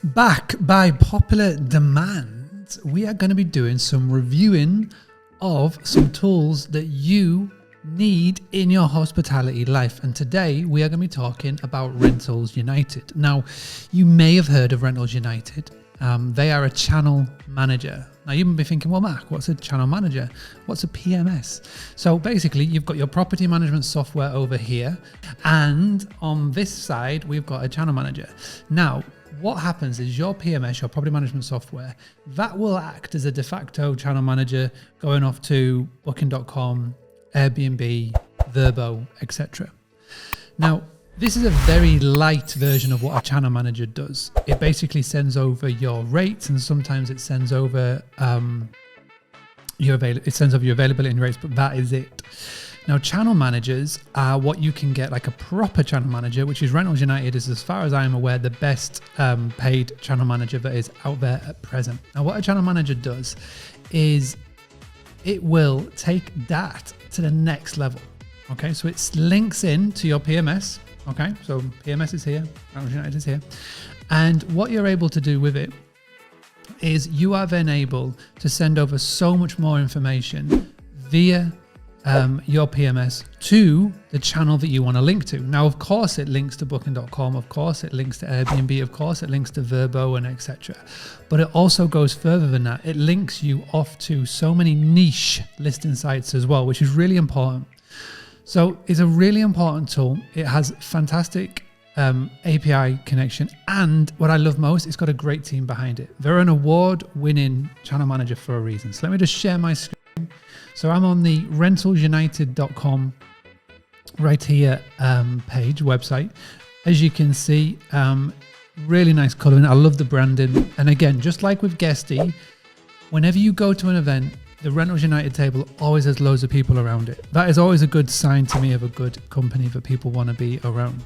Back by popular demand, we are going to be doing some reviewing of some tools that you need in your hospitality life. And today we are going to be talking about Rentals United. Now, you may have heard of Rentals United. They are a channel manager. Now you might be thinking, well, Mark, what's a channel manager? What's a PMS? So basically you've got your property management software over here. And on this side, we've got a channel manager. Now, what happens is your PMS, your property management software, that will act as a de facto channel manager going off to Booking.com, Airbnb, Vrbo, etc. Now, this is a very light version of what a channel manager does. It basically sends over your rates, and sometimes it sends over your availability and rates, but that is it. Now, channel managers are what you can get like a proper channel manager, which is Rentals United is, as far as I am aware, the best paid channel manager that is out there at present. Now, what a channel manager does is it will take that to the next level. Okay, so it links in to your PMS. Okay, so PMS is here, Rentals United is here. And what you're able to do with it is you are then able to send over so much more information via your PMS to the channel that you want to link to. Now, of course, it links to Booking.com. Of course, it links to Airbnb. Of course, it links to Vrbo and etc. But it also goes further than that. It links you off to so many niche listing sites as well, which is really important. So it's a really important tool. It has fantastic API connection. And what I love most, it's got a great team behind it. They're an award-winning channel manager for a reason. So let me just share my screen. So I'm on the rentalsunited.com right here page, website. As you can see, really nice coloring. I love the branding. And again, just like with Guesty, whenever you go to an event, the Rentals United table always has loads of people around it. That is always a good sign to me of a good company that people want to be around.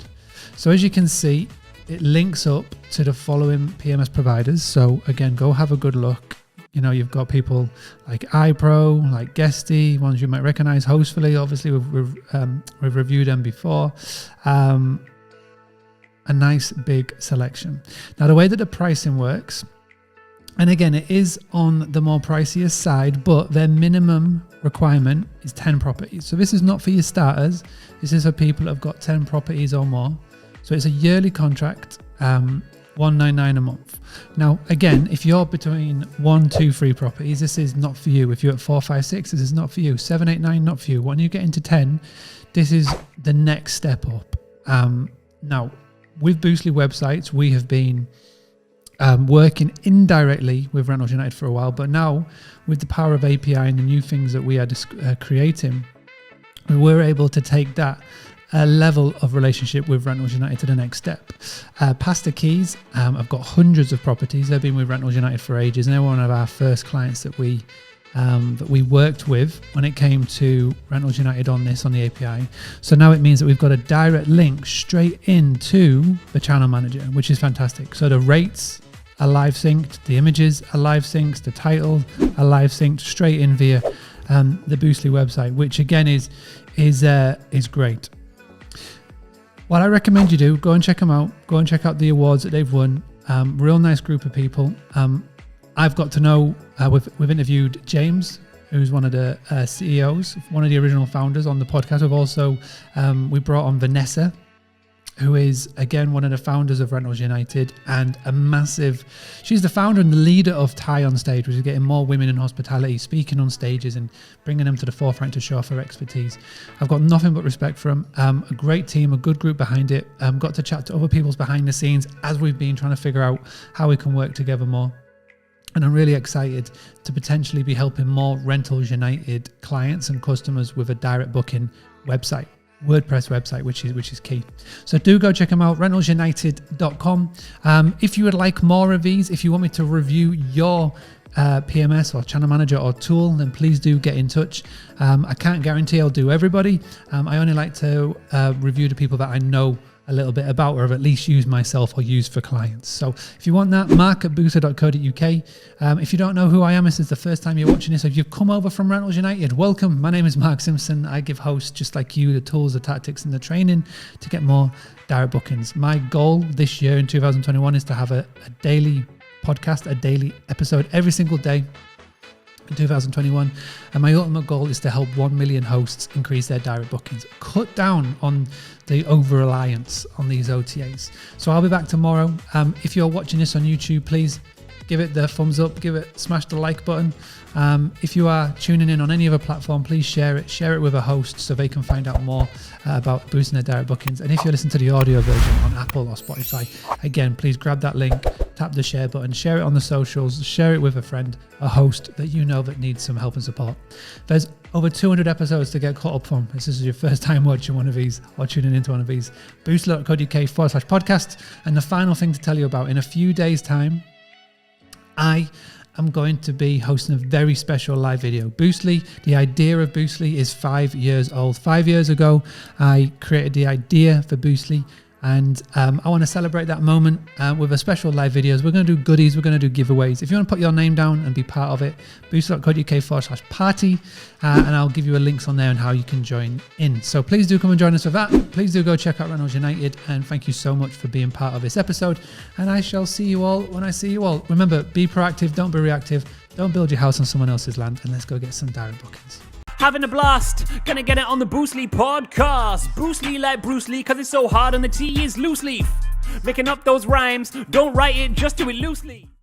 So as you can see, it links up to the following PMS providers. So again, go have a good look. You know, you've got people like iPro, like Guesty, ones you might recognize. Hostfully, obviously, we've reviewed them before. A nice big selection. Now, the way that the pricing works, and again, it is on the more pricier side, but their minimum requirement is 10 properties. So this is not for your starters. This is for people that have got 10 properties or more. So it's a yearly contract, $199 a month. Now, again, if you're between 1, 2, 3 properties, this is not for you. If you're at 4, 5, 6, this is not for you. 7, 8, 9, not for you. When you get into 10, this is the next step up. Now, with Boostly websites, we have been working indirectly with Rentals United for a while, but now with the power of API and the new things that we are creating, we're able to take that level of relationship with Rentals United to the next step. Pastor Keys, I've got hundreds of properties. They've been with Rentals United for ages, and they're one of our first clients that we worked with when it came to Rentals United on the API. So now it means that we've got a direct link straight into the channel manager, which is fantastic. So the rates are live synced, the images are live synced, the title are live synced straight in via the Boostly website, which again is great. What I recommend you do, go and check them out. Go and check out the awards that they've won. Real nice group of people. I've got to know, we've interviewed James, who's one of the CEOs, one of the original founders on the podcast. We've also, we brought on Vanessa, who is, again, one of the founders of Rentals United and she's the founder and the leader of Thai on Stage, which is getting more women in hospitality speaking on stages and bringing them to the forefront to show off their expertise. I've got nothing but respect for them. A great team, a good group behind it. Got to chat to other people's behind the scenes as we've been trying to figure out how we can work together more. And I'm really excited to potentially be helping more Rentals United clients and customers with a direct booking website, WordPress website, which is key. So do go check them out, rentalsunited.com. If you would like more of these, if you want me to review your PMS or channel manager or tool, then please do get in touch. I can't guarantee I'll do everybody. I only like to review the people that I know a little bit about, or have at least used myself or used for clients. So if you want that, mark@boostly.co.uk. If you don't know who I am, this is the first time you're watching this, if you've come over from Rentals United, welcome. My name is Mark Simpson. I give hosts just like you the tools, the tactics and the training to get more direct bookings. My goal this year in 2021 is to have a daily podcast, a daily episode every single day in 2021, and my ultimate goal is to help 1 million hosts increase their direct bookings, cut down on the over-reliance on these OTAs. So I'll be back tomorrow. If you're watching this on YouTube, please give it the thumbs up, smash the like button. If you are tuning in on any other platform, please share it with a host so they can find out more about boosting their direct bookings. And if you're listening to the audio version on Apple or Spotify, again, please grab that link, tap the share button, share it on the socials, share it with a friend, a host that you know that needs some help and support. There's over 200 episodes to get caught up from. If this is your first time watching one of these or tuning into one of these, boostly.co.uk/podcast. And the final thing to tell you about, in a few days' time, I am going to be hosting a very special live video. Boostly, the idea of Boostly is 5 years old. 5 years ago, I created the idea for Boostly, and I want to celebrate that moment with a special live videos. We're going to do goodies, we're going to do giveaways. If you want to put your name down and be part of it, boostly.co.uk/party, and I'll give you a links on there and how you can join in. So please do come and join us with that. Please do go check out Rentals United, and thank you so much for being part of this episode. And I shall see you all when I see you all. Remember, be proactive, don't be reactive. Don't build your house on someone else's land, and let's go get some direct bookings. Having a blast, gonna get it on the Boostly podcast. Boostly like Bruce Lee, cause it's so hard on the T is loose leaf. Making up those rhymes, don't write it, just do it loosely.